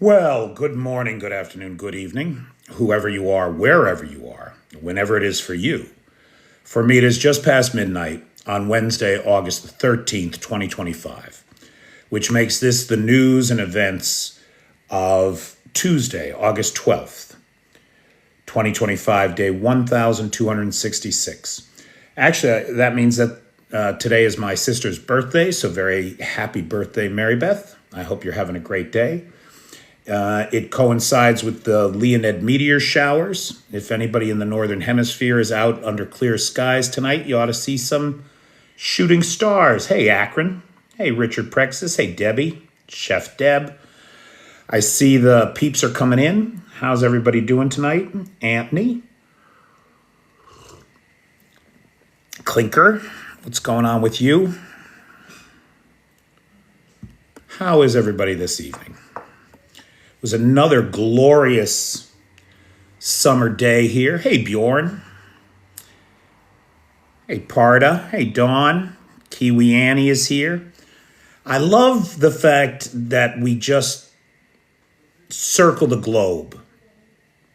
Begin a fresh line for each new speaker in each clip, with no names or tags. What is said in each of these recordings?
Well, good morning, good afternoon, good evening, whoever you are, wherever you are, whenever it is for you. For me, it is just past midnight on Wednesday, August the 13th, 2025, which makes this the news and events of Tuesday, August 12th, 2025, day 1266. Actually, that means that today is my sister's birthday, so very happy birthday, Mary Beth. I hope you're having a great day. It coincides with the Leonid meteor showers. If anybody in the northern hemisphere is out under clear skies tonight, you ought to see some shooting stars. Hey, Akron. Hey, Richard Prexis. Hey, Debbie. Chef Deb. I see the peeps are coming in. How's everybody doing tonight? Anthony. Clinker. What's going on with you? How is everybody this evening? It was another glorious summer day here. Hey, Bjorn. Hey, Parda. Hey, Dawn. Kiwi Annie is here. I love the fact that we just circle the globe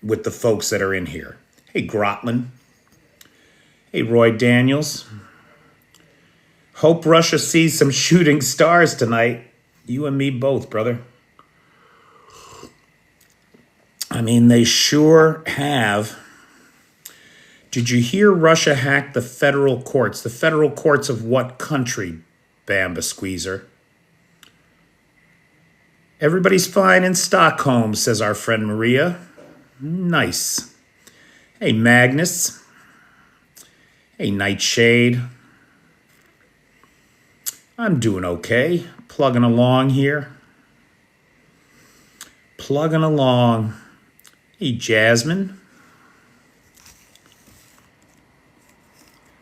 with the folks that are in here. Hey, Grotland. Hey, Roy Daniels. Hope Russia sees some shooting stars tonight. You and me both, brother. I mean, they sure have. Did you hear Russia hacked the federal courts? The federal courts of what country, Bamba Squeezer? Everybody's fine in Stockholm, says our friend Maria. Nice. Hey, Magnus. Hey, Nightshade. I'm doing okay. Plugging along here. Plugging along. Hey, Jasmine.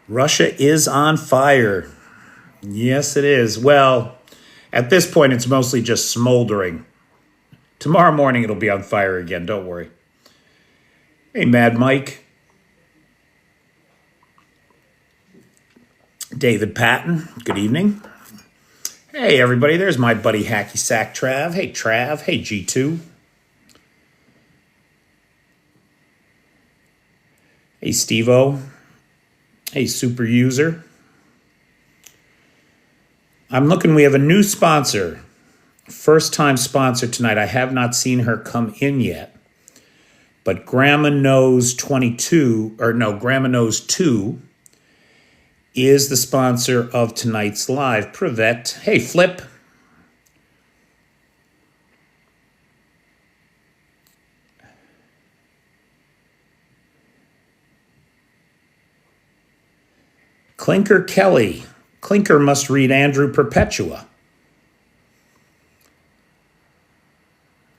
Russia is on fire. Yes, it is. Well, at this point, it's mostly just smoldering. Tomorrow morning, it'll be on fire again. Don't worry. Hey, Mad Mike. David Patton. Good evening. Hey, everybody. There's my buddy Hacky Sack Trav. Hey, Trav. Hey, G2. Hey, Steve-O. Hey, Super User. I'm looking, we have a new sponsor. First time sponsor tonight. I have not seen her come in yet. But Grandma Knows 22, or no, Grandma Knows 2 is the sponsor of tonight's live. Privet. Hey, Flip. Clinker Kelly. Clinker must read Andrew Perpetua,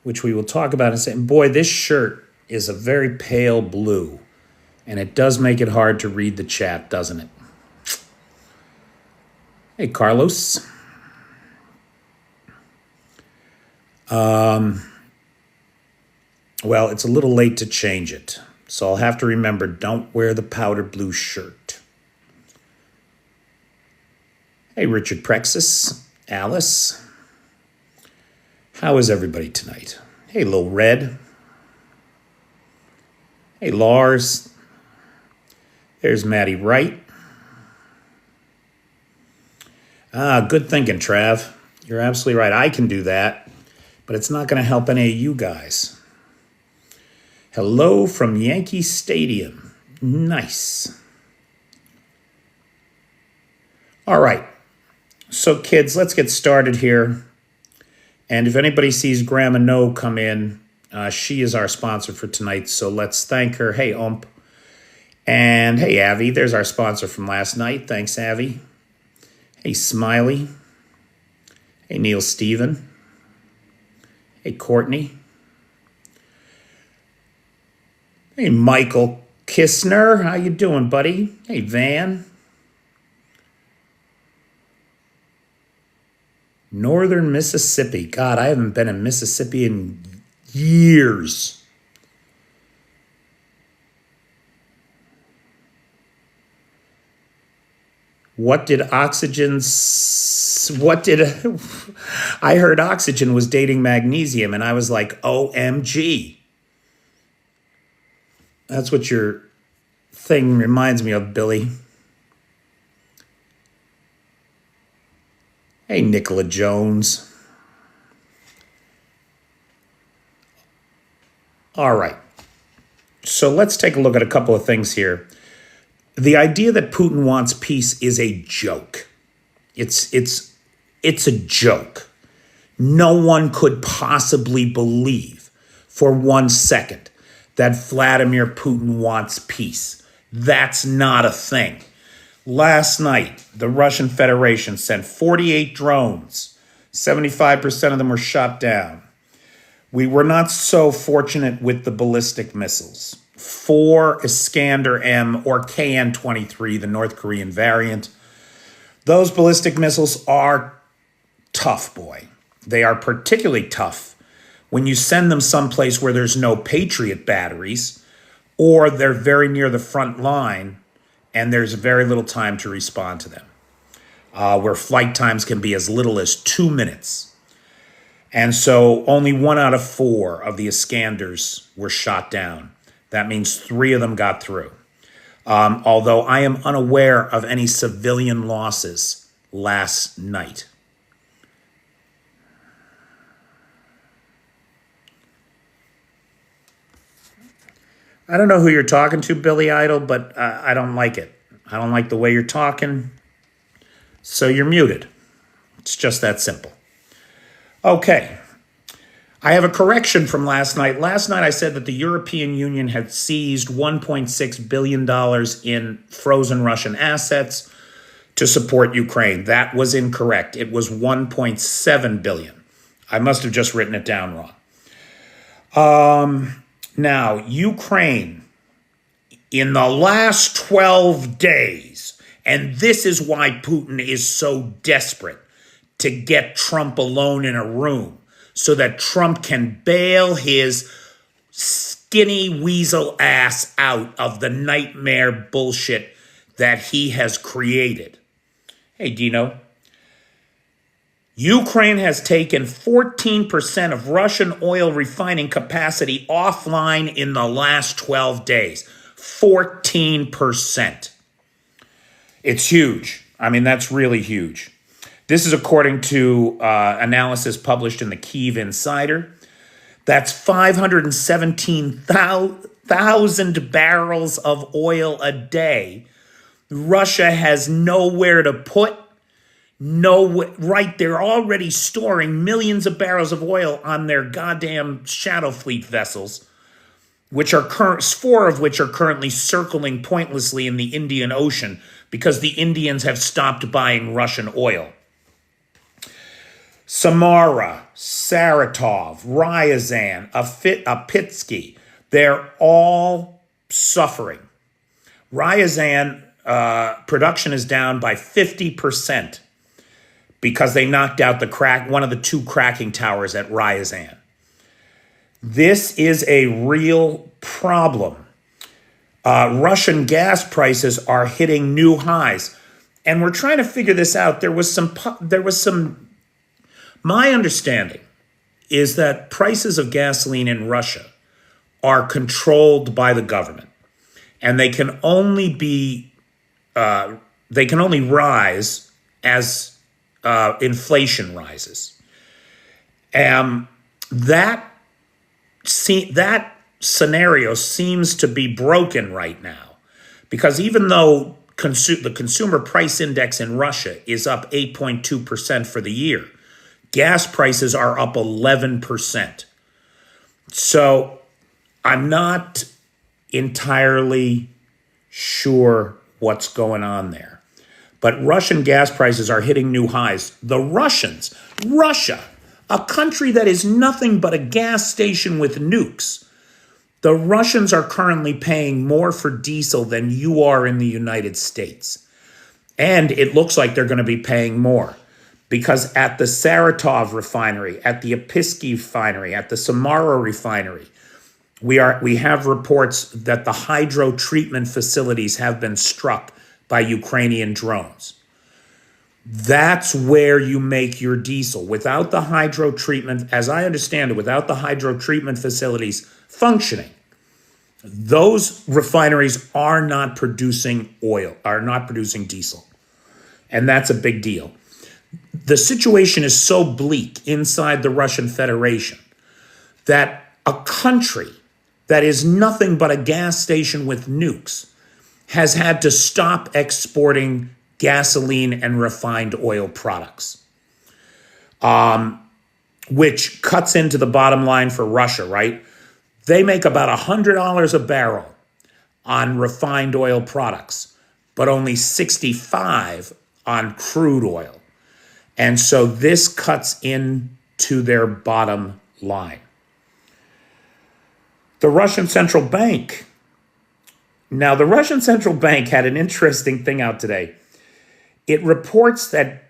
which we will talk about in a second. Boy, this shirt is a very pale blue, and it does make it hard to read the chat, doesn't it? Hey, Carlos. Well, it's a little late to change it, so I'll have to remember, don't wear the powder blue shirt. Hey, Richard Prexis, Alice. How is everybody tonight? Hey, Lil Red. Hey, Lars. There's Maddie Wright. Good thinking, Trav. You're absolutely right. I can do that, but it's not going to help any of you guys. Hello from Yankee Stadium. Nice. All right. So, kids, let's get started here. And if anybody sees Grandma No come in, she is our sponsor for tonight. So let's thank her. Hey, Ump. And hey, Avi. There's our sponsor from last night. Thanks, Avi. Hey, Smiley. Hey, Neil Steven. Hey, Courtney. Hey, Michael Kistner. How you doing, buddy? Hey, Van. Northern Mississippi. God, I haven't been in Mississippi in years. What did what did, I heard oxygen was dating magnesium, and I was like, OMG. That's what your thing reminds me of, Billy. Hey, Nicola Jones. All right. So let's take a look at a couple of things here. The idea that Putin wants peace is a joke. It's a joke. No one could possibly believe for 1 second that Vladimir Putin wants peace. That's not a thing. Last night, the Russian Federation sent 48 drones. 75% of them were shot down. We were not so fortunate with the ballistic missiles. 4 Iskander-M or KN-23, the North Korean variant. Those ballistic missiles are tough, boy. They are particularly tough when you send them someplace where there's no Patriot batteries, or they're very near the front line and there's very little time to respond to them, where flight times can be as little as 2 minutes. And so only 1 out of 4 of the Iskanders were shot down. That means 3 of them got through. Although I am unaware of any civilian losses last night. I don't know who you're talking to, Billy Idol, but I don't like it. I don't like the way you're talking, so you're muted. It's just that simple. Okay. I have a correction from last night. Last night I said that the European Union had seized $1.6 billion in frozen Russian assets to support Ukraine. That was incorrect. It was $1.7 billion. I must have just written it down wrong. Now, Ukraine, in the last 12 days, and this is why Putin is so desperate to get Trump alone in a room, so that Trump can bail his skinny weasel ass out of the nightmare bullshit that he has created. Hey, Dino. Ukraine has taken 14% of Russian oil refining capacity offline in the last 12 days. 14%. It's huge. I mean, that's really huge. This is according to analysis published in the Kyiv Insider. That's 517,000 barrels of oil a day. Russia has nowhere to put. Right, they're already storing millions of barrels of oil on their goddamn Shadow Fleet vessels, which are 4 of which are currently circling pointlessly in the Indian Ocean because the Indians have stopped buying Russian oil. Samara, Saratov, Ryazan, Apitsky, they're all suffering. Ryazan production is down by 50% because they knocked out one of the 2 cracking towers at Ryazan. This is a real problem. Russian gas prices are hitting new highs, and we're trying to figure this out. My understanding is that prices of gasoline in Russia are controlled by the government, and they can only rise as inflation rises. That scenario seems to be broken right now, because even though the consumer price index in Russia is up 8.2% for the year, gas prices are up 11%. So I'm not entirely sure what's going on there. But Russian gas prices are hitting new highs. The Russians, Russia, a country that is nothing but a gas station with nukes, the Russians are currently paying more for diesel than you are in the United States. And it looks like they're going to be paying more, because at the Saratov refinery, at the Apitsky refinery, at the Samara refinery, we have reports that the hydro treatment facilities have been struck by Ukrainian drones. That's where you make your diesel. Without the hydro treatment, as I understand it, without the hydro treatment facilities functioning, those refineries are not producing oil, are not producing diesel. And that's a big deal. The situation is so bleak inside the Russian Federation that a country that is nothing but a gas station with nukes has had to stop exporting gasoline and refined oil products, which cuts into the bottom line for Russia, right? They make about $100 a barrel on refined oil products, but only 65 on crude oil. And so this cuts into their bottom line. The Russian Central Bank. Now, the Russian Central Bank had an interesting thing out today. It reports that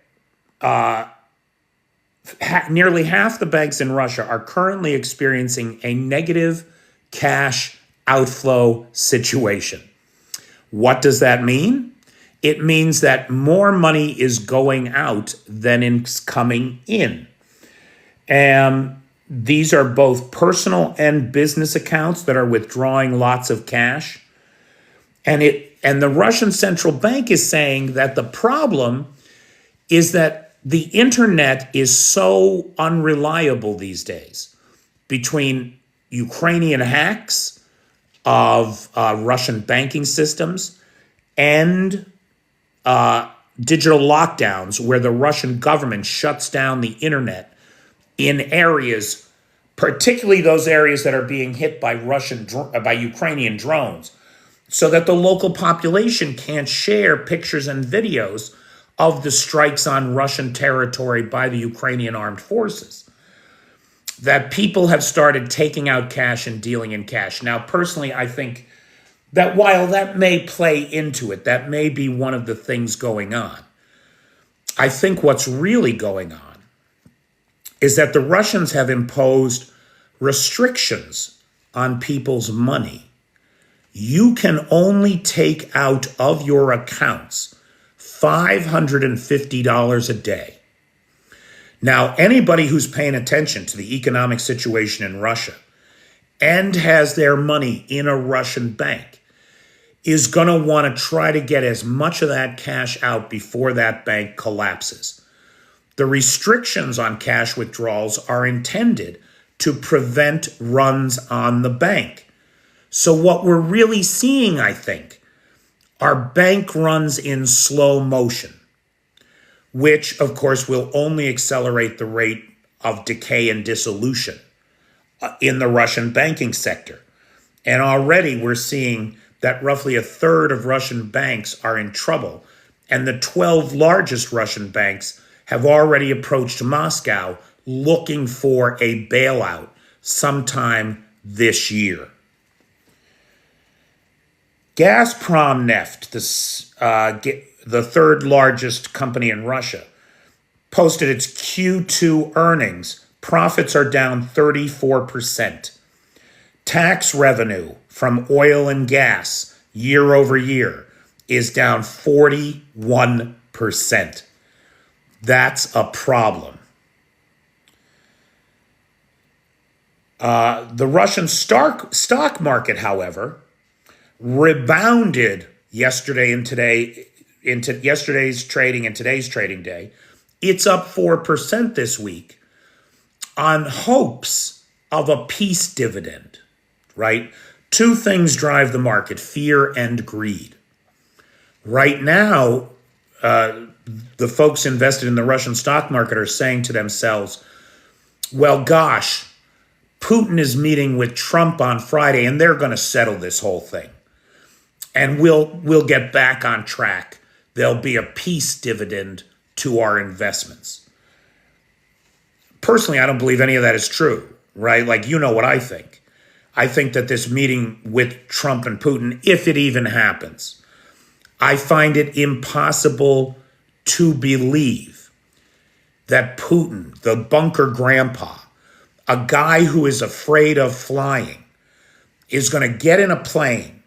nearly half the banks in Russia are currently experiencing a negative cash outflow situation. What does that mean? It means that more money is going out than is coming in. And these are both personal and business accounts that are withdrawing lots of cash. And the Russian Central Bank is saying that the problem is that the internet is so unreliable these days, between Ukrainian hacks of Russian banking systems and digital lockdowns where the Russian government shuts down the internet in areas, particularly those areas that are being hit by Ukrainian drones, so that the local population can't share pictures and videos of the strikes on Russian territory by the Ukrainian armed forces. That people have started taking out cash and dealing in cash. Now, personally, I think that while that may play into it, that may be one of the things going on, I think what's really going on is that the Russians have imposed restrictions on people's money. You can only take out of your accounts $550 a day. Now, anybody who's paying attention to the economic situation in Russia and has their money in a Russian bank is going to want to try to get as much of that cash out before that bank collapses. The restrictions on cash withdrawals are intended to prevent runs on the bank. So what we're really seeing, I think, are bank runs in slow motion, which, of course, will only accelerate the rate of decay and dissolution in the Russian banking sector. And already we're seeing that roughly a third of Russian banks are in trouble, and the 12 largest Russian banks have already approached Moscow looking for a bailout sometime this year. Gazprom Neft, the third largest company in Russia, posted its Q2 earnings. Profits are down 34%. Tax revenue from oil and gas year over year is down 41%. That's a problem. The Russian stock market, however, rebounded yesterday and today, into yesterday's trading and today's trading day. It's up 4% this week on hopes of a peace dividend, right? Two things drive the market: fear and greed. Right now, the folks invested in the Russian stock market are saying to themselves, well, gosh, Putin is meeting with Trump on Friday and they're going to settle this whole thing. And we'll get back on track. There'll be a peace dividend to our investments. Personally, I don't believe any of that is true, right? Like, you know what I think. I think that this meeting with Trump and Putin, if it even happens, I find it impossible to believe that Putin, the bunker grandpa, a guy who is afraid of flying, is going to get in a plane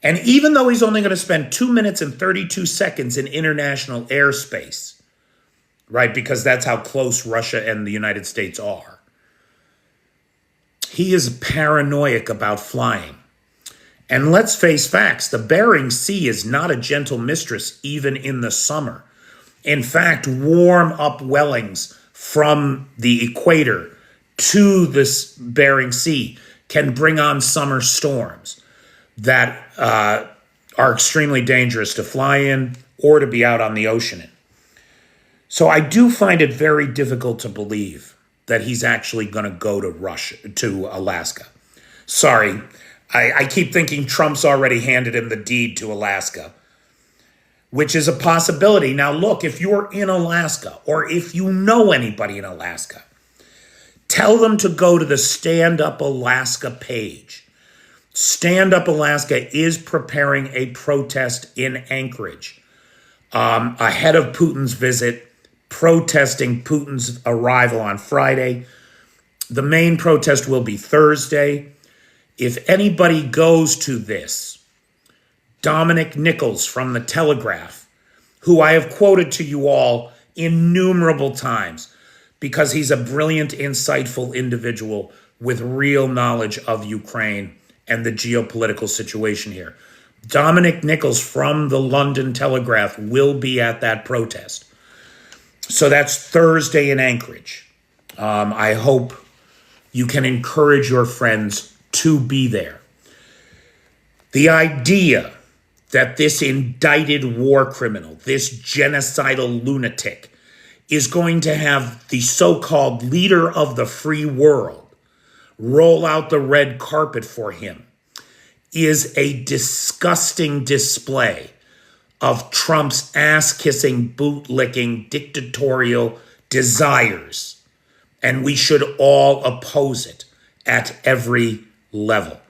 And even though he's only going to spend 2 minutes and 32 seconds in international airspace, right, because that's how close Russia and the United States are, he is paranoid about flying. And let's face facts, the Bering Sea is not a gentle mistress even in the summer. In fact, warm upwellings from the equator to this Bering Sea can bring on summer storms that are extremely dangerous to fly in or to be out on the ocean in. So I do find it very difficult to believe that he's actually going to go to Alaska. Sorry, I keep thinking Trump's already handed him the deed to Alaska, which is a possibility. Now, look, if you're in Alaska or if you know anybody in Alaska, tell them to go to the Stand Up Alaska page. Stand Up Alaska is preparing a protest in Anchorage ahead of Putin's visit, protesting Putin's arrival on Friday. The main protest will be Thursday. If anybody goes to this, Dominic Nichols from The Telegraph, who I have quoted to you all innumerable times because he's a brilliant, insightful individual with real knowledge of Ukraine and the geopolitical situation here. Dominic Nichols from the London Telegraph will be at that protest. So that's Thursday in Anchorage. I hope you can encourage your friends to be there. The idea that this indicted war criminal, this genocidal lunatic, is going to have the so-called leader of the free world roll out the red carpet for him is a disgusting display of Trump's ass-kissing, boot-licking, dictatorial desires. And we should all oppose it at every level.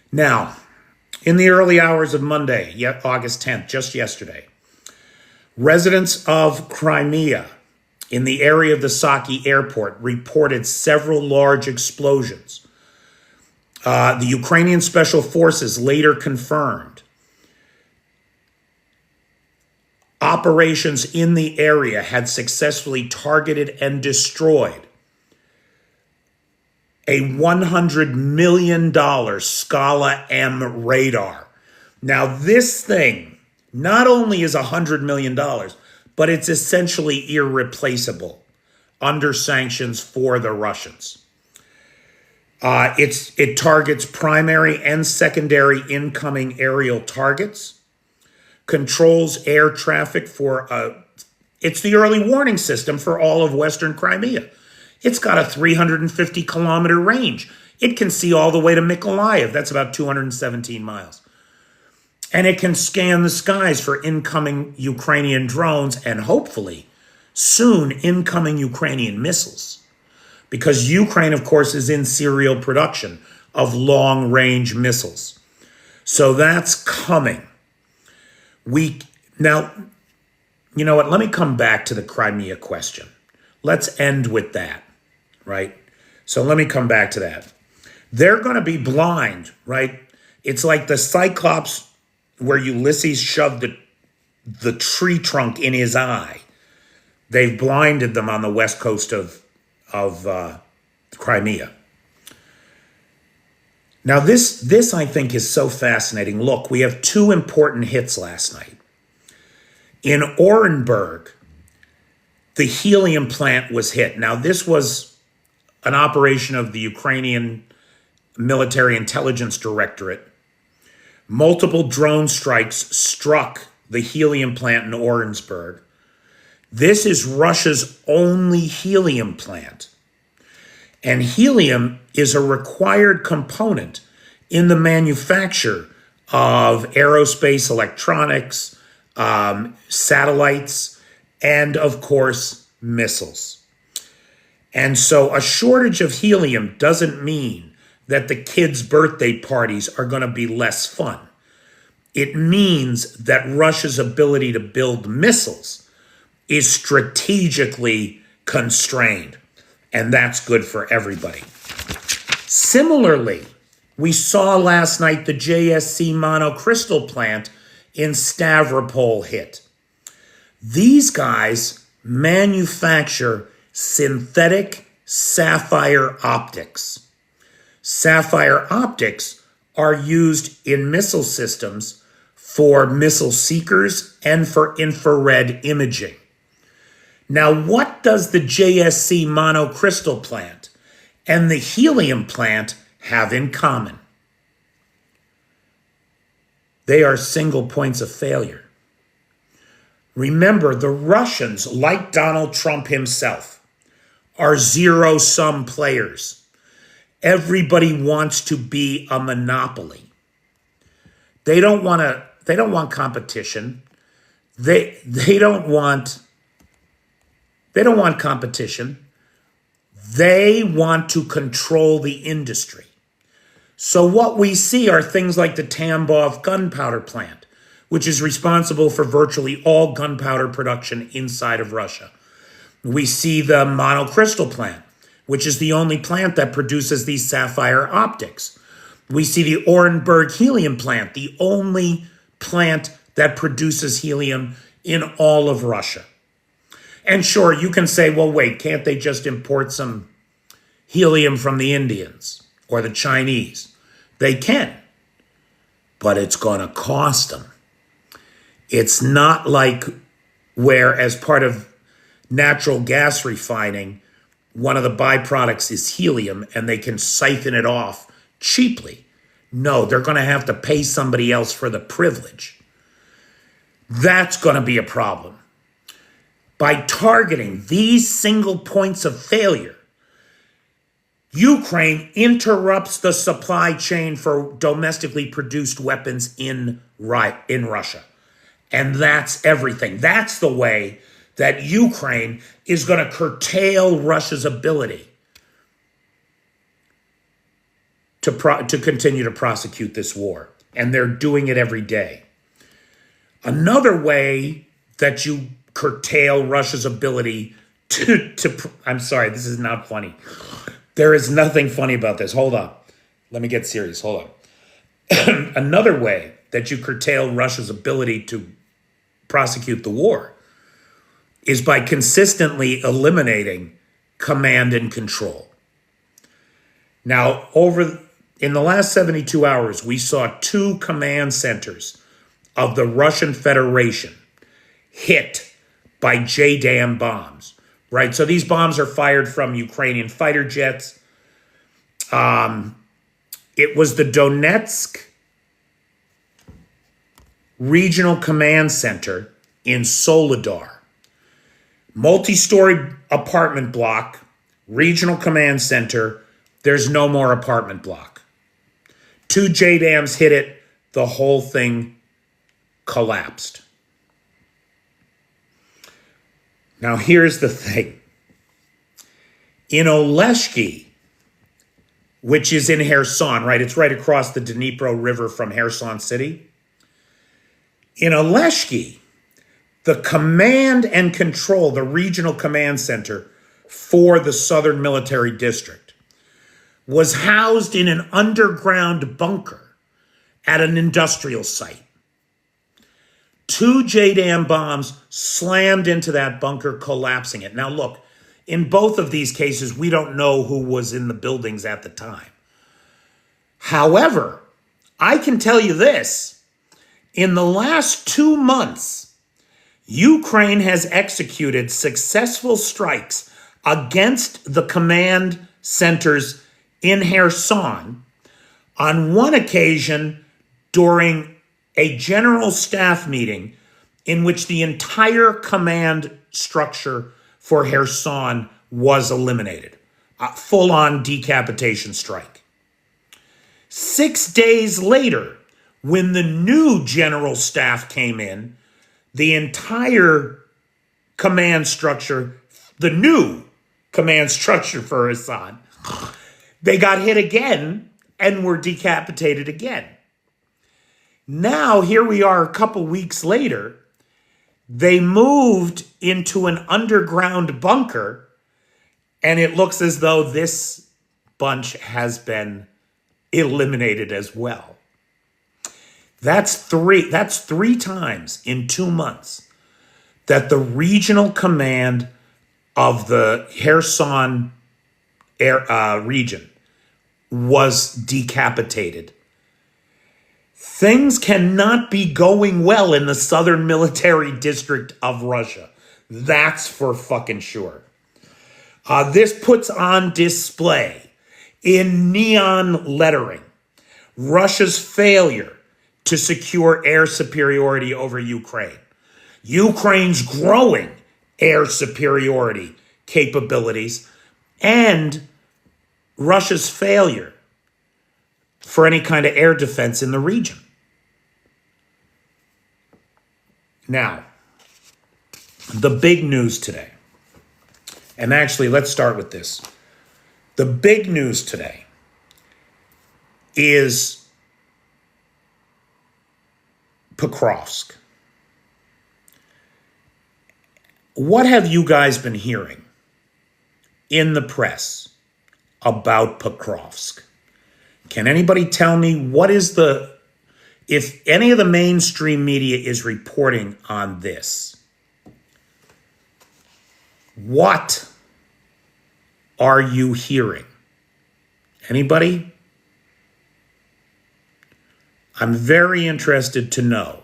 Now, in the early hours of Monday, yet August 10th, just yesterday, residents of Crimea in the area of the Saki airport reported several large explosions. The Ukrainian special forces later confirmed operations in the area had successfully targeted and destroyed a $100 million Scala M radar. Now, this thing not only is $100 million, but it's essentially irreplaceable under sanctions for the Russians. It targets primary and secondary incoming aerial targets, controls air traffic it's the early warning system for all of Western Crimea. It's got a 350 kilometer range. It can see all the way to Mykolaiv. That's about 217 miles. And it can scan the skies for incoming Ukrainian drones and hopefully soon incoming Ukrainian missiles. Because Ukraine, of course, is in serial production of long-range missiles. So that's coming. Now, you know what? Let me come back to the Crimea question. Let's end with that, right? So let me come back to that. They're going to be blind, right? It's like the Cyclops where Ulysses shoved the tree trunk in his eye. They've blinded them on the west coast of Crimea. Now, this I think is so fascinating. Look, we have two important hits last night. In Orenburg, the helium plant was hit. Now, this was an operation of the Ukrainian Military Intelligence Directorate. Multiple drone strikes struck the helium plant in Orenburg. This is Russia's only helium plant. And helium is a required component in the manufacture of aerospace electronics, satellites, and of course, missiles. And so a shortage of helium doesn't mean that the kids' birthday parties are going to be less fun. It means that Russia's ability to build missiles is strategically constrained, and that's good for everybody. Similarly, we saw last night the JSC monocrystal plant in Stavropol hit. These guys manufacture synthetic sapphire optics. Sapphire optics are used in missile systems for missile seekers and for infrared imaging. Now, what does the JSC monocrystal plant and the helium plant have in common? They are single points of failure. Remember, the Russians, like Donald Trump himself, are zero-sum players. Everybody wants to be a monopoly. They don't want competition. They don't want competition. They want to control the industry. So what we see are things like the Tambov gunpowder plant, which is responsible for virtually all gunpowder production inside of Russia. We see the monocrystal plant, which is the only plant that produces these sapphire optics. We see the Orenburg helium plant, the only plant that produces helium in all of Russia. And sure, you can say, well, wait, can't they just import some helium from the Indians or the Chinese? They can, but it's going to cost them. It's not like where, as part of natural gas refining, one of the byproducts is helium and they can siphon it off cheaply. No, they're going to have to pay somebody else for the privilege. That's going to be a problem. By targeting these single points of failure, Ukraine interrupts the supply chain for domestically produced weapons in Russia. And that's everything. That's the way that Ukraine is going to curtail Russia's ability to continue to prosecute this war. And they're doing it every day. Another way that you curtail Russia's ability I'm sorry, this is not funny. There is nothing funny about this. Hold on. Let me get serious. Hold on. Another way that you curtail Russia's ability to prosecute the war is by consistently eliminating command and control. Now, in the last 72 hours, we saw 2 command centers of the Russian Federation hit by JDAM bombs, right? So these bombs are fired from Ukrainian fighter jets. It was the Donetsk Regional Command Center in Soledar. Multi-story apartment block, regional command center. There's no more apartment block. 2 JDAMs hit it. The whole thing collapsed. Now, here's the thing. In Oleshki, which is in Kherson, right? It's right across the Dnipro River from Kherson City. In Oleshki, the command and control, the regional command center for the Southern Military District, was housed in an underground bunker at an industrial site. 2 JDAM bombs slammed into that bunker, collapsing it. Now, look, in both of these cases, we don't know who was in the buildings at the time. However, I can tell you this. In the last 2 months, Ukraine has executed successful strikes against the command centers in Kherson on one occasion during a general staff meeting in which the entire command structure for Kherson was eliminated. A full-on decapitation strike. 6 days later, when the new general staff came in, the entire command structure, the new command structure for Assad, they got hit again and were decapitated again. Now, here we are a couple weeks later, They moved into an underground bunker, and it looks as though this bunch has been eliminated as well. That's three times in 2 months that the regional command of the Kherson region was decapitated. Things cannot be going well in the southern military district of Russia. That's for fucking sure. This puts on display in neon lettering Russia's failure to secure air superiority over Ukraine, Ukraine's growing air superiority capabilities, and Russia's failure for any kind of air defense in the region. Now, the big news today, and actually let's start with this. The big news today is Pokrovsk. What have you guys been hearing in the press about Pokrovsk? Can anybody tell me if any of the mainstream media is reporting on this? What are you hearing? Anybody? I'm very interested to know.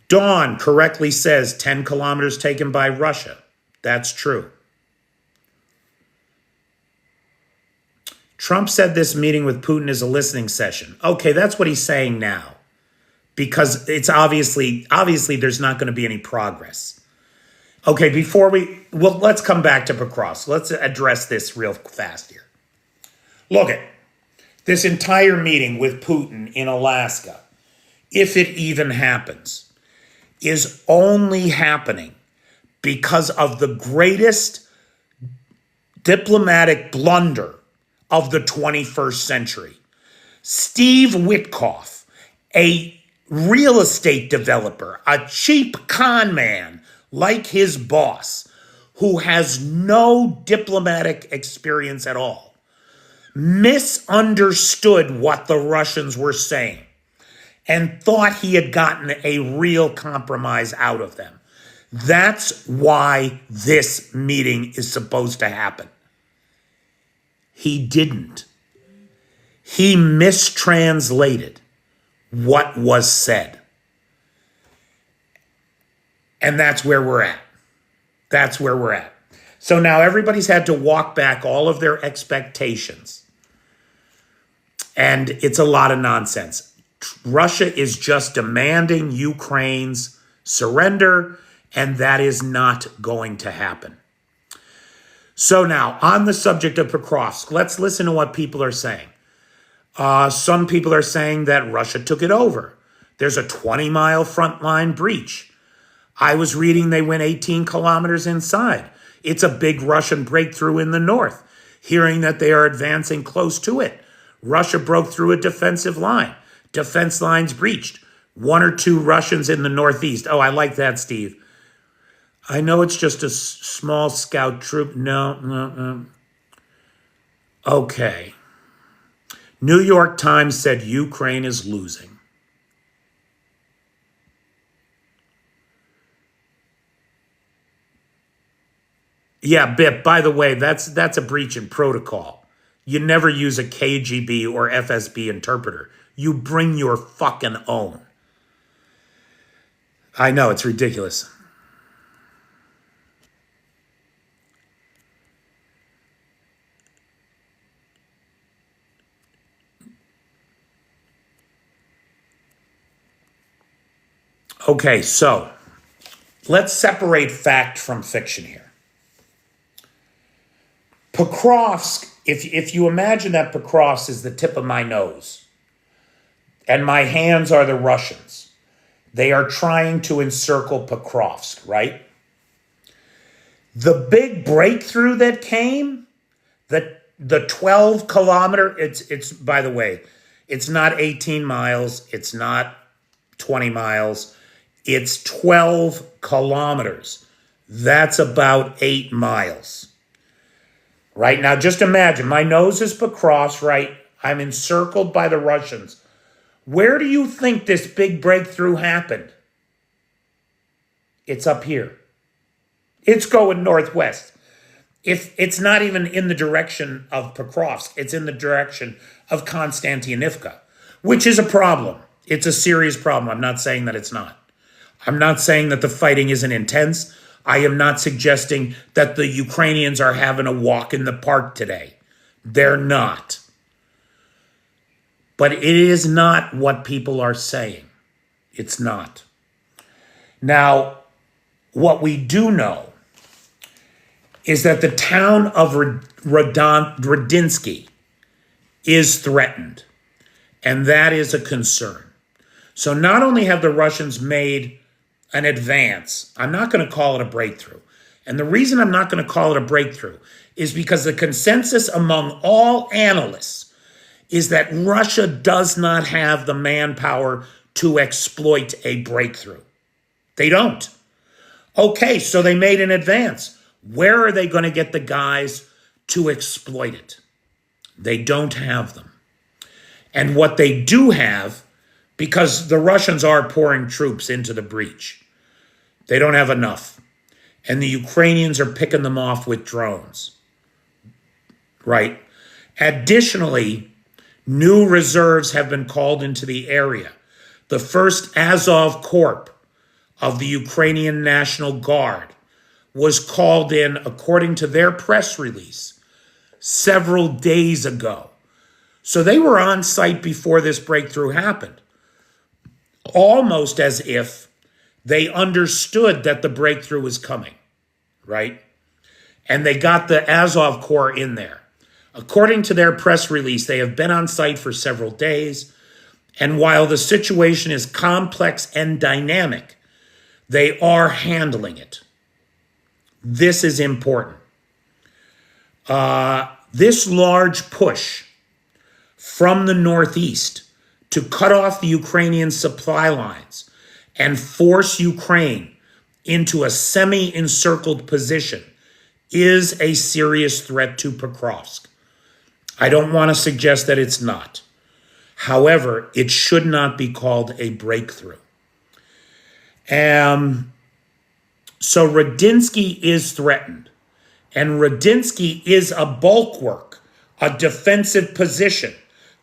Dawn correctly says 10 kilometers taken by Russia. That's true. Trump said this meeting with Putin is a listening session. Okay, that's what he's saying now. Because it's obviously there's not going to be any progress. Okay, let's come back to Pokrovsk. Let's address this real fast here. Look at this entire meeting with Putin in Alaska, if it even happens, is only happening because of the greatest diplomatic blunder of the 21st century. Steve Witkoff, a real estate developer, a cheap con man like his boss, who has no diplomatic experience at all, misunderstood what the Russians were saying and thought he had gotten a real compromise out of them. That's why this meeting is supposed to happen. He didn't. He mistranslated what was said. And that's where we're at. That's where we're at. So now everybody's had to walk back all of their expectations. And it's a lot of nonsense. Russia is just demanding Ukraine's surrender, and that is not going to happen. So now, on the subject of Pokrovsk, let's listen to what people are saying. Some people are saying that Russia took it over. There's a 20-mile front line breach. I was reading they went 18 kilometers inside. It's a big Russian breakthrough in the north. Hearing that they are advancing close to it. Russia broke through a defensive line. Defense lines breached. 1 or 2 Russians in the northeast. Oh, I like that, Steve. I know it's just a small scout troop. No. Okay. New York Times said Ukraine is losing. Yeah, Bip, by the way, that's a breach in protocol. You never use a KGB or FSB interpreter. You bring your fucking own. I know, it's ridiculous. Okay, so let's separate fact from fiction here. Pokrovsk, if you imagine that Pokrovsk is the tip of my nose, and my hands are the Russians, they are trying to encircle Pokrovsk, right? The big breakthrough that came, the 12 kilometer, it's by the way, it's not 18 miles, it's not 20 miles, It's 12 kilometers. That's about 8 miles. Right now, just imagine, my nose is across, right? I'm encircled by the Russians. Where do you think this big breakthrough happened? It's up here. It's going northwest. If it's not even in the direction of Pokrovsk, it's in the direction of Konstantinivka, which is a problem. It's a serious problem. I'm not saying that it's not. I'm not saying that the fighting isn't intense. I am not suggesting that the Ukrainians are having a walk in the park today. They're not. But it is not what people are saying. It's not. Now, what we do know is that the town of Radinsky is threatened, and that is a concern. So not only have the Russians made an advance, I'm not going to call it a breakthrough. And the reason I'm not going to call it a breakthrough is because the consensus among all analysts is that Russia does not have the manpower to exploit a breakthrough. They don't. Okay, so they made an advance. Where are they going to get the guys to exploit it? They don't have them. And what they do have, because the Russians are pouring troops into the breach, they don't have enough. And the Ukrainians are picking them off with drones. Right? Additionally, new reserves have been called into the area. The first Azov Corps of the Ukrainian National Guard was called in, according to their press release, several days ago. So they were on site before this breakthrough happened, almost as if they understood that the breakthrough was coming, right? And they got the Azov Corps in there. According to their press release, they have been on site for several days, and while the situation is complex and dynamic, they are handling it. This is important. This large push from the northeast to cut off the Ukrainian supply lines and force Ukraine into a semi-encircled position is a serious threat to Pokrovsk. I don't want to suggest that it's not. However, it should not be called a breakthrough. So Radinsky is threatened, and Radinsky is a bulwark, a defensive position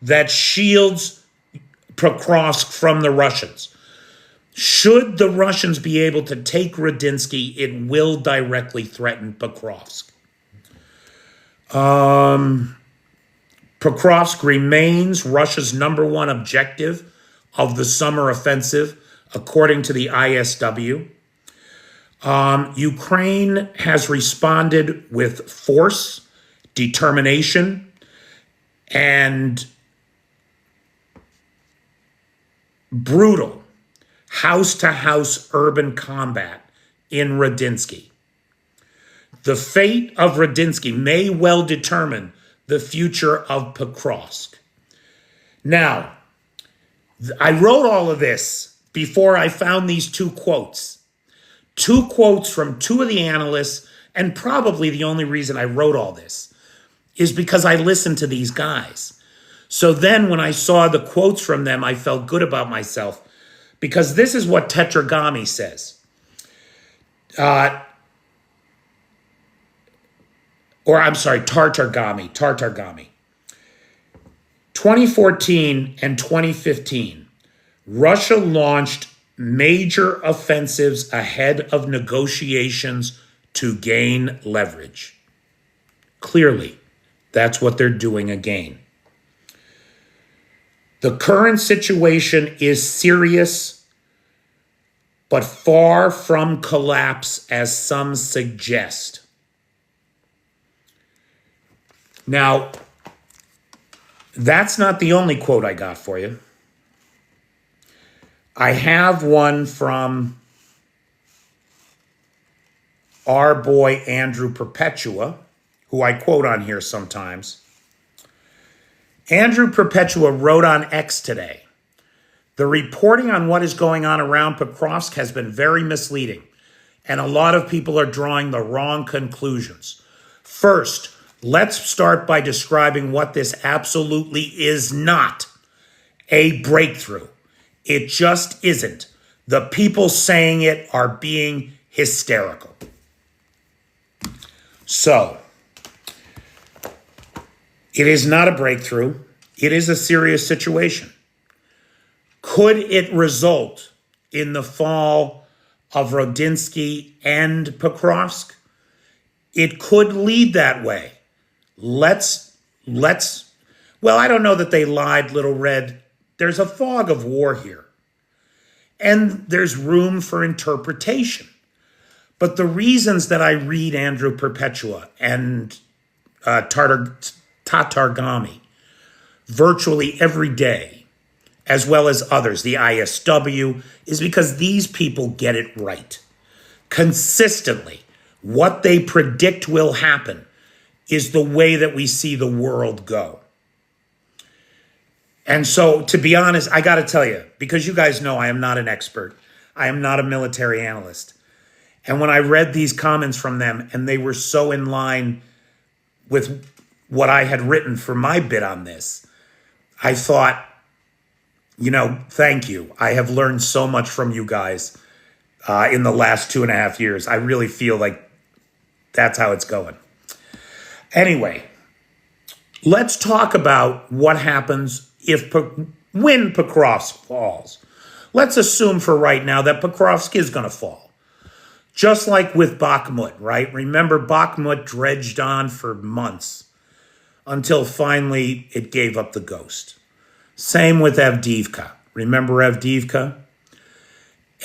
that shields Pokrovsk from the Russians. Should the Russians be able to take Radinsky, it will directly threaten Pokrovsk. Pokrovsk remains Russia's #1 objective of the summer offensive, according to the ISW. Ukraine has responded with force, determination, and brutal house-to-house urban combat in Radinsky. The fate of Radinsky may well determine the future of Pokrovsk. Now, I wrote all of this before I found these two quotes. Two quotes from two of the analysts, and probably the only reason I wrote all this is because I listened to these guys. So then when I saw the quotes from them, I felt good about myself, because this is what Tetragami says. Tartargami. 2014 and 2015, Russia launched major offensives ahead of negotiations to gain leverage. Clearly, that's what they're doing again. The current situation is serious, but far from collapse, as some suggest. Now, that's not the only quote I got for you. I have one from our boy Andrew Perpetua, who I quote on here sometimes. Andrew Perpetua wrote on X today The reporting on what is going on around Pokrovsk has been very misleading, and a lot of people are drawing the wrong conclusions. First, let's start by describing what this absolutely is not: a breakthrough. It just isn't. The people saying it are being hysterical. So, it is not a breakthrough. It is a serious situation. Could it result in the fall of Rodinsky and Pokrovsk? It could lead that way. Well, I don't know that they lied, Little Red. There's a fog of war here. And there's room for interpretation. But the reasons that I read Andrew Perpetua and Tatargami virtually every day, as well as others, the ISW, is because these people get it right. Consistently, what they predict will happen is the way that we see the world go. And so, to be honest, I got to tell you, because you guys know I am not an expert. I am not a military analyst. And when I read these comments from them, and they were so in line with what I had written for my bit on this, I thought, thank you. I have learned so much from you guys in the last 2.5 years. I really feel like that's how it's going. Anyway, let's talk about what happens when Pokrovsk falls. Let's assume for right now that Pokrovsk is going to fall. Just like with Bakhmut, right? Remember, Bakhmut dredged on for months until finally it gave up the ghost. Same with Avdiivka. Remember Avdiivka?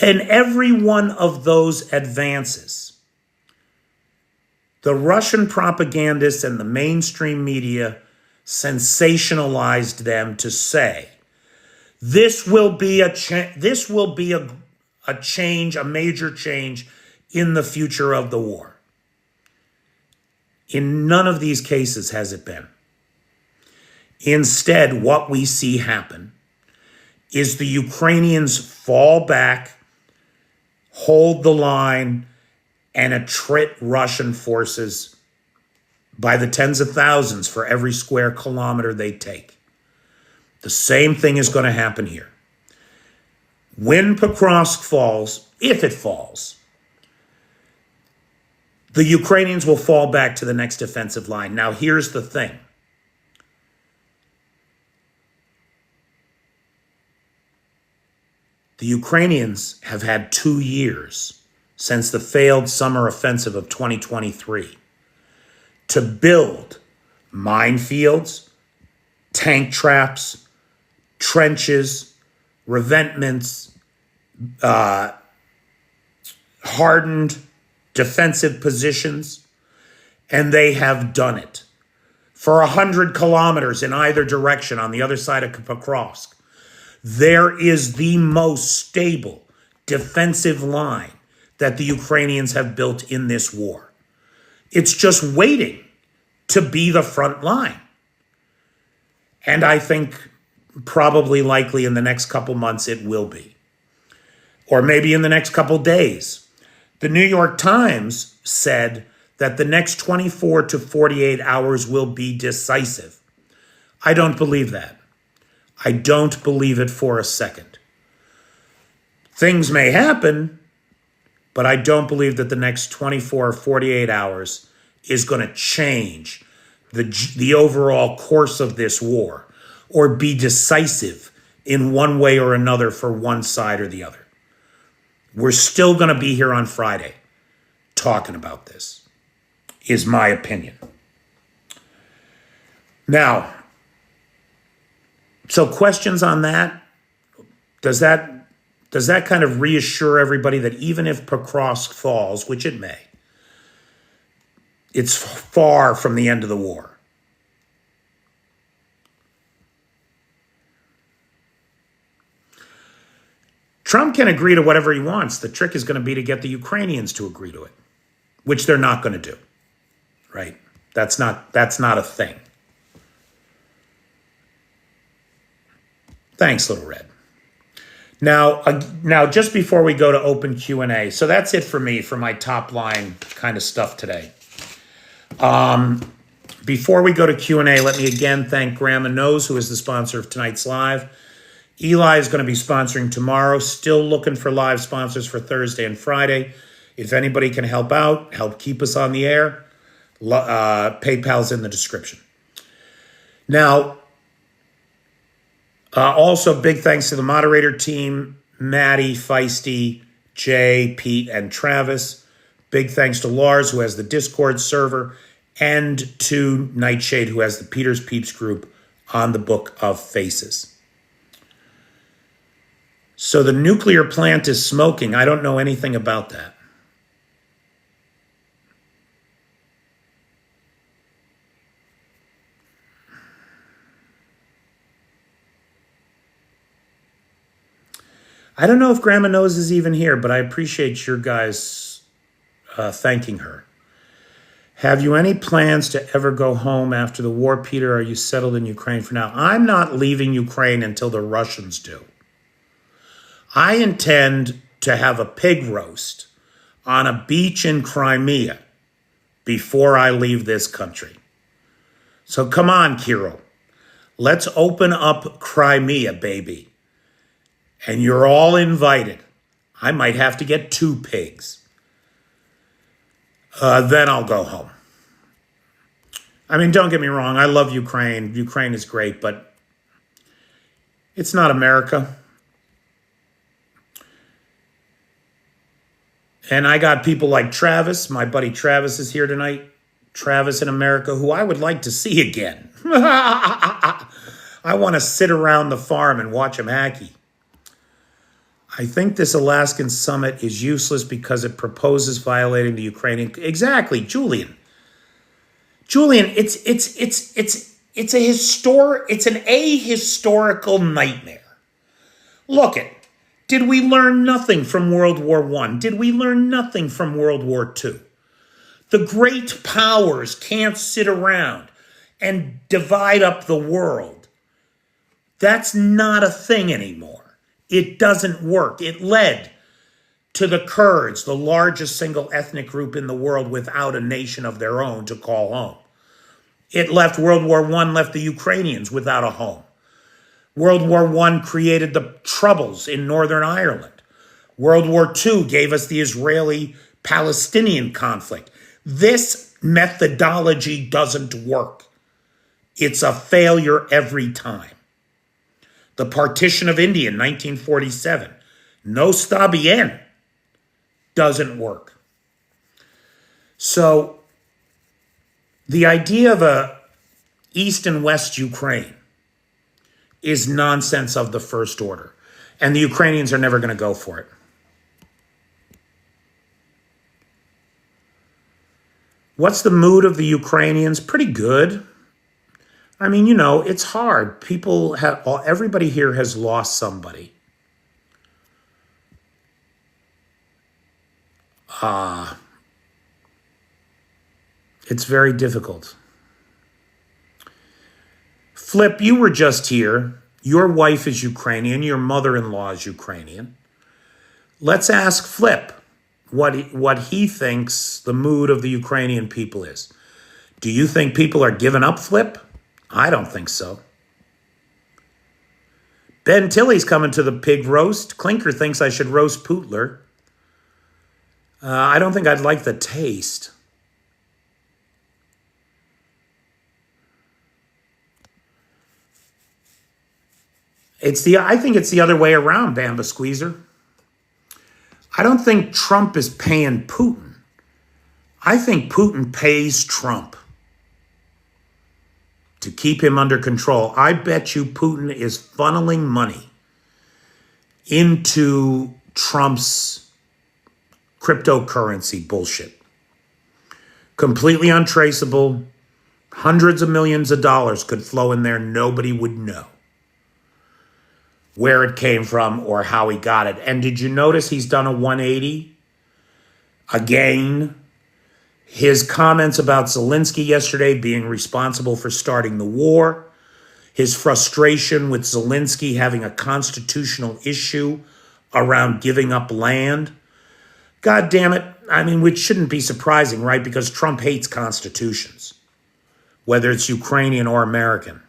And every one of those advances, the Russian propagandists and the mainstream media sensationalized them to say, this will be a change, a major change in the future of the war. In none of these cases has it been. Instead, what we see happen is the Ukrainians fall back, hold the line, and attrit Russian forces by the tens of thousands for every square kilometer they take. The same thing is going to happen here. When Pokrovsk falls, if it falls, the Ukrainians will fall back to the next defensive line. Now, here's the thing. The Ukrainians have had 2 years since the failed summer offensive of 2023 to build minefields, tank traps, trenches, revetments, hardened defensive positions, and they have done it for 100 kilometers in either direction on the other side of Pokrovsk. There is the most stable defensive line that the Ukrainians have built in this war. It's just waiting to be the front line. And I think probably likely in the next couple months it will be. Or maybe in the next couple days. The New York Times said that the next 24 to 48 hours will be decisive. I don't believe that. I don't believe it for a second. Things may happen, but I don't believe that the next 24 or 48 hours is going to change the overall course of this war or be decisive in one way or another for one side or the other. We're still going to be here on Friday talking about this, is my opinion. Now, so questions on that? Does that kind of reassure everybody that even if Pokrovsk falls, which it may, it's far from the end of the war? Trump can agree to whatever he wants. The trick is going to be to get the Ukrainians to agree to it, which they're not going to do, right? That's not a thing. Thanks, Little Red. Now, just before we go to open Q&A, so that's it for me for my top line kind of stuff today. Before we go to Q&A, let me again thank Grandma Knows, who is the sponsor of tonight's live. Eli is going to be sponsoring tomorrow. Still looking for live sponsors for Thursday and Friday. If anybody can help out, help keep us on the air, PayPal's in the description. Now, also big thanks to the moderator team, Maddie, Feisty, Jay, Pete, and Travis. Big thanks to Lars, who has the Discord server, and to Nightshade, who has the Peter's Peeps group on the Book of Faces. So the nuclear plant is smoking. I don't know anything about that. I don't know if Grandma Knows is even here, but I appreciate your guys thanking her. Have you any plans to ever go home after the war, Peter? Are you settled in Ukraine for now? I'm not leaving Ukraine until the Russians do. I intend to have a pig roast on a beach in Crimea before I leave this country. So come on, Kirill. Let's open up Crimea, baby. And you're all invited. I might have to get 2 pigs. Then I'll go home. I mean, don't get me wrong. I love Ukraine. Ukraine is great, but it's not America. And I got people like Travis. My buddy Travis is here tonight. Travis in America, who I would like to see again. I want to sit around the farm and watch him hacky. I think this Alaskan summit is useless because it proposes violating the Ukrainian. Exactly, Julian. Julian, it's an ahistorical nightmare. Look it. Did we learn nothing from World War I? Did we learn nothing from World War II? The great powers can't sit around and divide up the world. That's not a thing anymore. It doesn't work. It led to the Kurds, the largest single ethnic group in the world without a nation of their own to call home. It left World War I, left the Ukrainians without a home. World War I created the Troubles in Northern Ireland. World War II gave us the Israeli-Palestinian conflict. This methodology doesn't work. It's a failure every time. The partition of India in 1947, no está bien, doesn't work. So the idea of a East and West Ukraine is nonsense of the first order. And the Ukrainians are never going to go for it. What's the mood of the Ukrainians? Pretty good. I mean, you know, it's hard. Everybody here has lost somebody. It's very difficult. Flip, you were just here. Your wife is Ukrainian. Your mother-in-law is Ukrainian. Let's ask Flip what he thinks the mood of the Ukrainian people is. Do you think people are giving up, Flip? I don't think so. Ben Tilley's coming to the pig roast. Clinker thinks I should roast Pootler. I don't think I'd like the taste. I think it's the other way around, Bamba Squeezer. I don't think Trump is paying Putin. I think Putin pays Trump to keep him under control. I bet you Putin is funneling money into Trump's cryptocurrency bullshit. Completely untraceable. Hundreds of millions of dollars could flow in there. Nobody would know where it came from or how he got it. And did you notice he's done a 180? Again, his comments about Zelensky yesterday being responsible for starting the war, his frustration with Zelensky having a constitutional issue around giving up land. God damn it. I mean, which shouldn't be surprising, right? Because Trump hates constitutions, whether it's Ukrainian or American.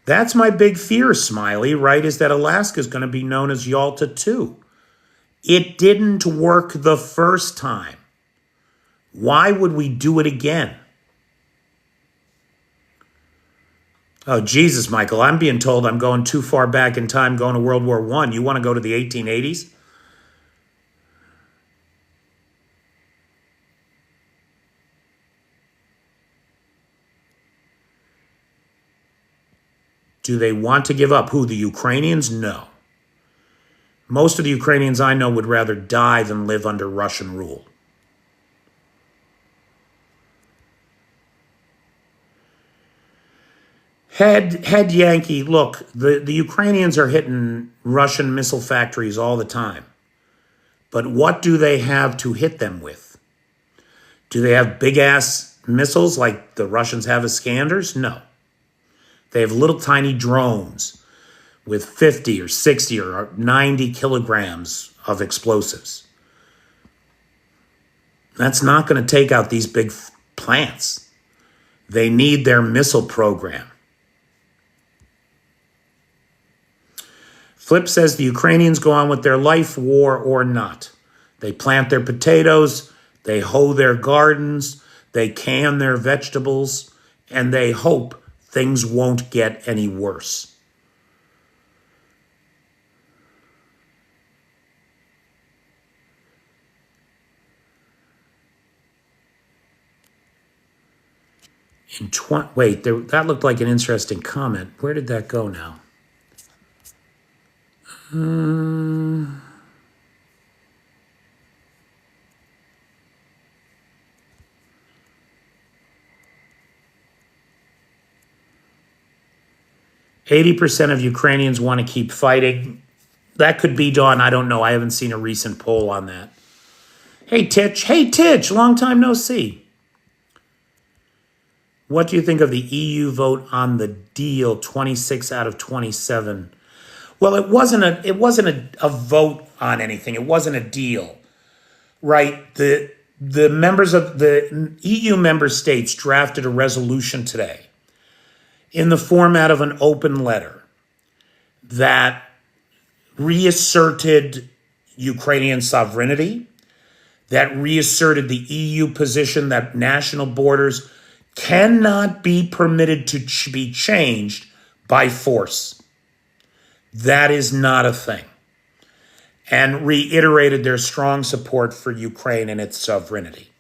That's my big fear, Smiley, right? Is that Alaska is going to be known as Yalta 2. It didn't work the first time. Why would we do it again? Oh, Jesus, Michael, I'm being told I'm going too far back in time, going to World War I. You want to go to the 1880s? Do they want to give up? Who, the Ukrainians? No. Most of the Ukrainians I know would rather die than live under Russian rule. Head Yankee, look, the Ukrainians are hitting Russian missile factories all the time. But what do they have to hit them with? Do they have big-ass missiles like the Russians have Iskanders? No. They have little tiny drones with 50 or 60 or 90 kilograms of explosives. That's not going to take out these big plants. They need their missile program. Flip says the Ukrainians go on with their life, war or not. They plant their potatoes, they hoe their gardens, they can their vegetables, and they hope things won't get any worse. Wait, that looked like an interesting comment. Where did that go now? 80% of Ukrainians want to keep fighting. That could be Dawn. I don't know. I haven't seen a recent poll on that. Hey, Titch. Hey, Titch. Long time no see. What do you think of the EU vote on the deal, 26 out of 27? Well, it wasn't a vote on anything. It wasn't a deal, right? The members of the EU member states drafted a resolution today in the format of an open letter that reasserted Ukrainian sovereignty, that reasserted the EU position that national borders cannot be permitted to be changed by force. That is not a thing. And reiterated their strong support for Ukraine and its sovereignty.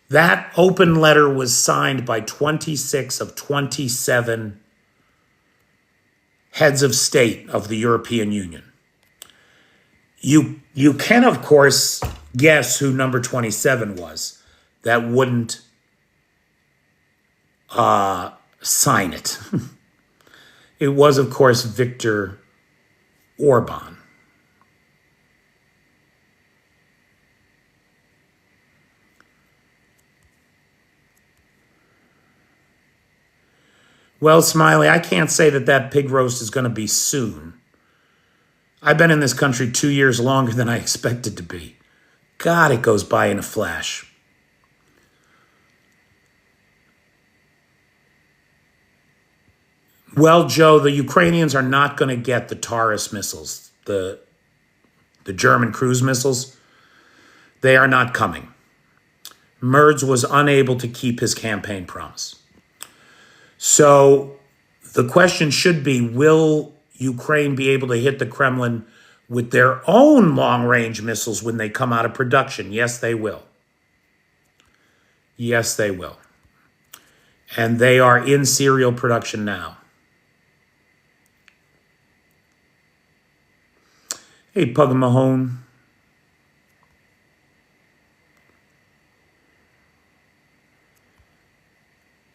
That open letter was signed by 26 of 27 heads of state of the European Union. You can, of course, guess who number 27 was that wouldn't sign it. It was, of course, Viktor Orban. Well, Smiley, I can't say that pig roast is going to be soon. I've been in this country 2 years longer than I expected to be. God, it goes by in a flash. Well, Joe, the Ukrainians are not going to get the Taurus missiles, the German cruise missiles. They are not coming. Merz was unable to keep his campaign promise. So the question should be, will Ukraine be able to hit the Kremlin with their own long-range missiles when they come out of production? Yes, they will. Yes, they will. And they are in serial production now. Hey, Pug and Mahone.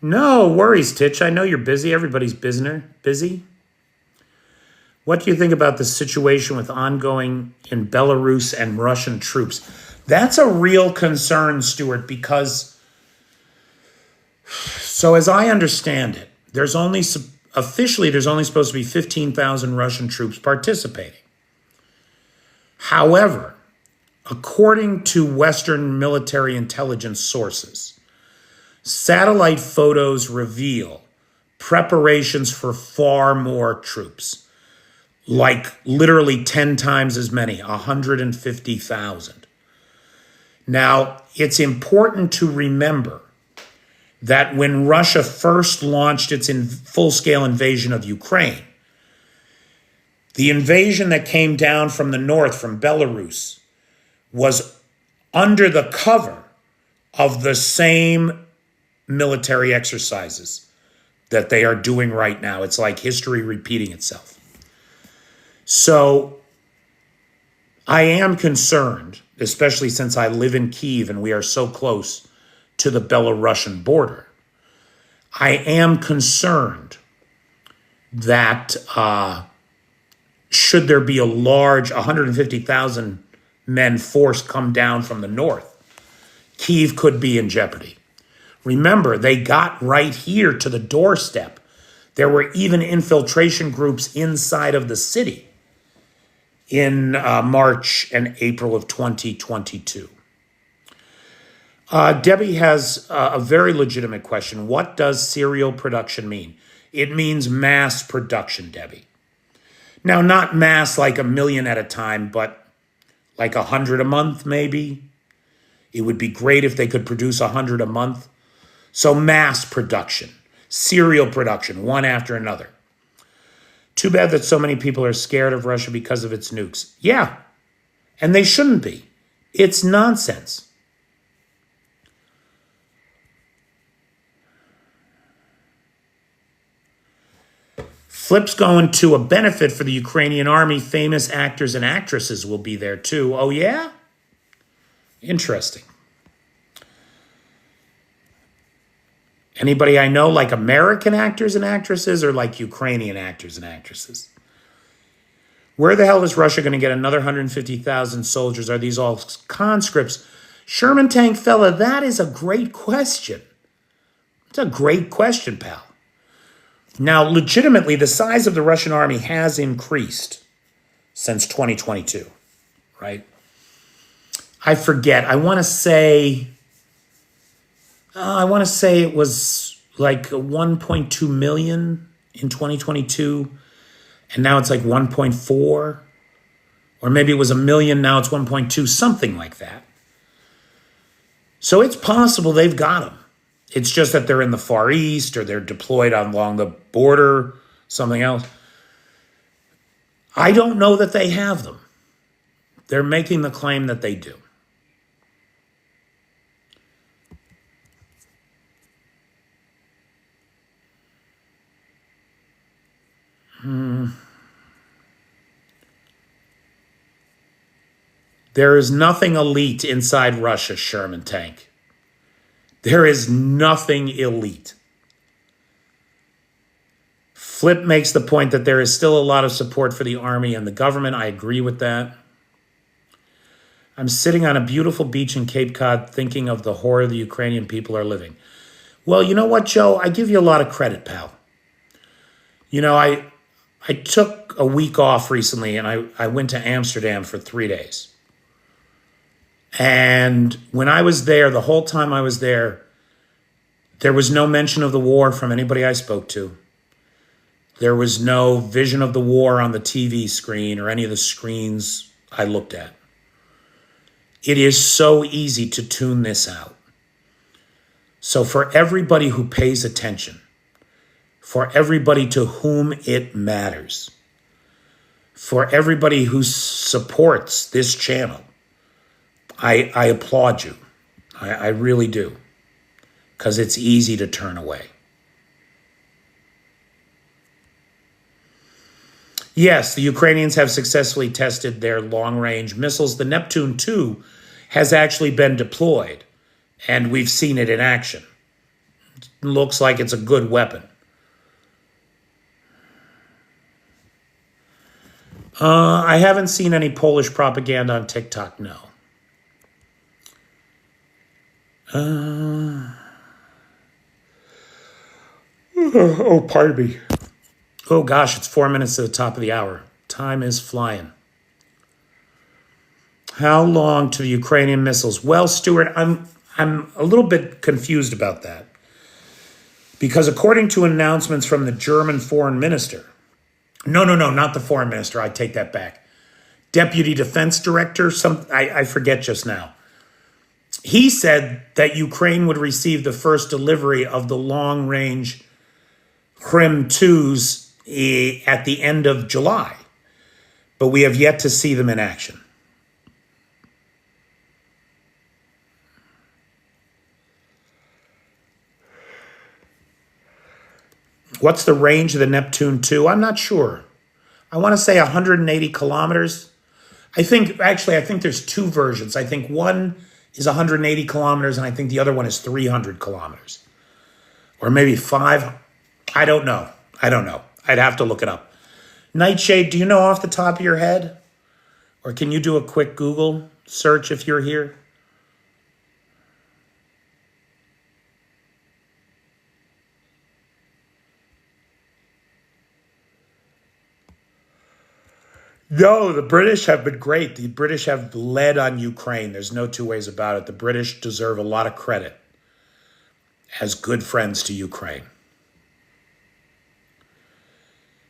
No worries, Titch. I know you're busy. Everybody's busy. What do you think about the situation with ongoing in Belarus and Russian troops? That's a real concern, Stuart, because So as I understand it, officially there's only supposed to be 15,000 Russian troops participating. However, according to Western military intelligence sources, satellite photos reveal preparations for far more troops, like literally 10 times as many, 150,000. Now, it's important to remember that when Russia first launched its full-scale invasion of Ukraine, the invasion that came down from the north, from Belarus, was under the cover of the same military exercises that they are doing right now. It's like history repeating itself. So I am concerned, especially since I live in Kyiv and we are so close to the Belarusian border. I am concerned that should there be a large 150,000 men force come down from the north, Kyiv could be in jeopardy. Remember, they got right here to the doorstep. There were even infiltration groups inside of the city in March and April of 2022. Debbie has a very legitimate question. What does serial production mean? It means mass production, Debbie. Now, not mass like 1 million at a time, but like 100 a month, maybe. It would be great if they could produce 100 a month. So mass production, serial production, one after another. Too bad that so many people are scared of Russia because of its nukes. Yeah, and they shouldn't be. It's nonsense. Flip's going to a benefit for the Ukrainian army. Famous actors and actresses will be there too. Oh, yeah? Interesting. Anybody I know like American actors and actresses or like Ukrainian actors and actresses? Where the hell is Russia going to get another 150,000 soldiers? Are these all conscripts? Sherman Tank fella, that is a great question. It's a great question, pal. Now, legitimately, the size of the Russian army has increased since 2022, right? I forget. I want to say it was like 1.2 million in 2022, and now it's like 1.4, or maybe it was 1 million, now it's 1.2, something like that. So it's possible they've got them. It's just that they're in the Far East or they're deployed along the border, something else. I don't know that they have them. They're making the claim that they do. There is nothing elite inside Russia, Sherman Tank. There is nothing elite. Flip makes the point that there is still a lot of support for the army and the government. I agree with that. I'm sitting on a beautiful beach in Cape Cod thinking of the horror the Ukrainian people are living. Well, you know what, Joe? I give you a lot of credit, pal. You know, I took a week off recently and I went to Amsterdam for 3 days. And when I was there, the whole time I was there, there was no mention of the war from anybody I spoke to. There was no vision of the war on the TV screen or any of the screens I looked at. It is so easy to tune this out. So for everybody who pays attention, for everybody to whom it matters, for everybody who supports this channel, I applaud you. I really do. Because it's easy to turn away. Yes, the Ukrainians have successfully tested their long-range missiles. The Neptune II has actually been deployed, and we've seen it in action. It looks like it's a good weapon. I haven't seen any Polish propaganda on TikTok, no. Oh, pardon me. Oh gosh, it's 4 minutes to the top of the hour. Time is flying. How long to the Ukrainian missiles? Well, Stuart, I'm a little bit confused about that. Because according to announcements from the German foreign minister, no, not the foreign minister, I take that back. Deputy Defense Director, I forget just now. He said that Ukraine would receive the first delivery of the long-range Krim 2s at the end of July. But we have yet to see them in action. What's the range of the Neptune 2? I'm not sure. I want to say 180 kilometers. I think there's two versions. I think one is 180 kilometers, and I think the other one is 300 kilometers. Or maybe 5. I don't know. I'd have to look it up. Nightshade, do you know off the top of your head? Or can you do a quick Google search if you're here? No, the British have been great. The British have led on Ukraine. There's no two ways about it. The British deserve a lot of credit as good friends to Ukraine.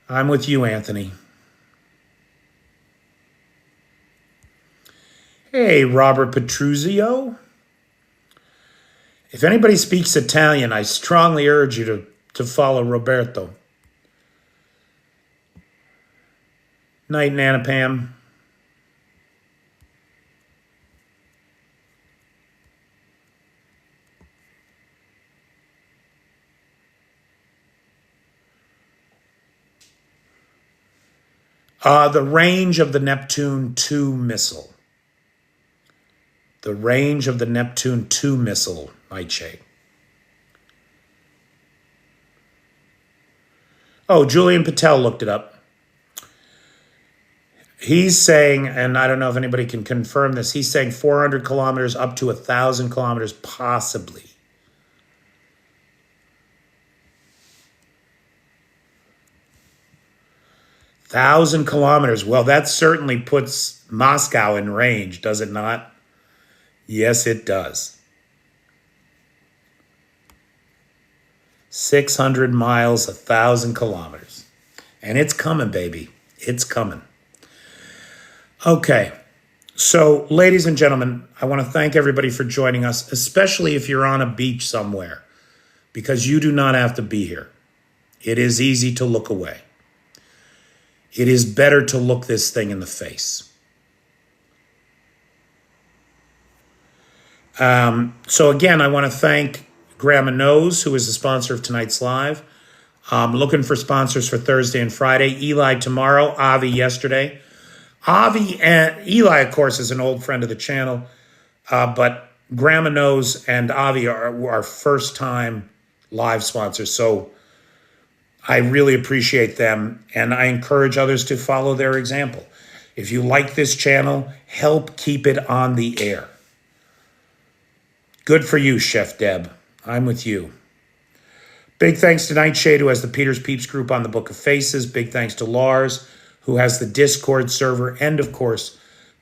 I'm with you, Anthony. Hey, Robert Petruzio. If anybody speaks Italian, I strongly urge you to follow Roberto. Night, Nana Pam. The range of the Neptune 2 missile. The range of the Neptune 2 missile, Nightshade. Oh, Julian Patel looked it up. He's saying, and I don't know if anybody can confirm this, he's saying 400 kilometers up to 1,000 kilometers, possibly. Thousand kilometers. Well, that certainly puts Moscow in range, does it not? Yes, it does. 600 miles, 1,000 kilometers. And it's coming, baby. It's coming. Okay. So, ladies and gentlemen, I want to thank everybody for joining us, especially if you're on a beach somewhere, because you do not have to be here. It is easy to look away. It is better to look this thing in the face. So again, I want to thank Grandma Knows, who is the sponsor of tonight's live. Looking for sponsors for Thursday and Friday. Eli tomorrow, Avi yesterday. Avi and Eli, of course, is an old friend of the channel, but Grandma Knows and Avi are our first-time live sponsors. So I really appreciate them, and I encourage others to follow their example. If you like this channel, help keep it on the air. Good for you, Chef Deb. I'm with you. Big thanks to Nightshade, who has the Peter's Peeps group on the Book of Faces. Big thanks to Lars, who has the Discord server. And, of course,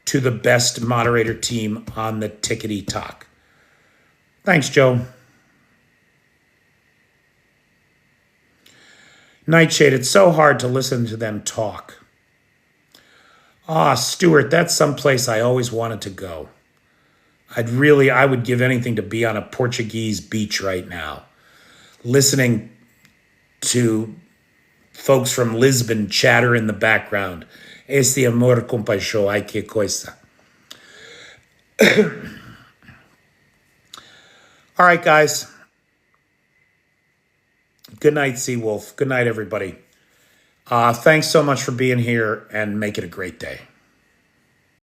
to the best moderator team on the Tickety Talk. Thanks, Joe. Nightshade, it's so hard to listen to them talk. Stuart, that's someplace I always wanted to go. I would give anything to be on a Portuguese beach right now, listening to folks from Lisbon chatter in the background. Este amor com paixão, ai que coisa. All right, guys. Good night, Seawolf. Good night, everybody. Thanks so much for being here, and make it a great day.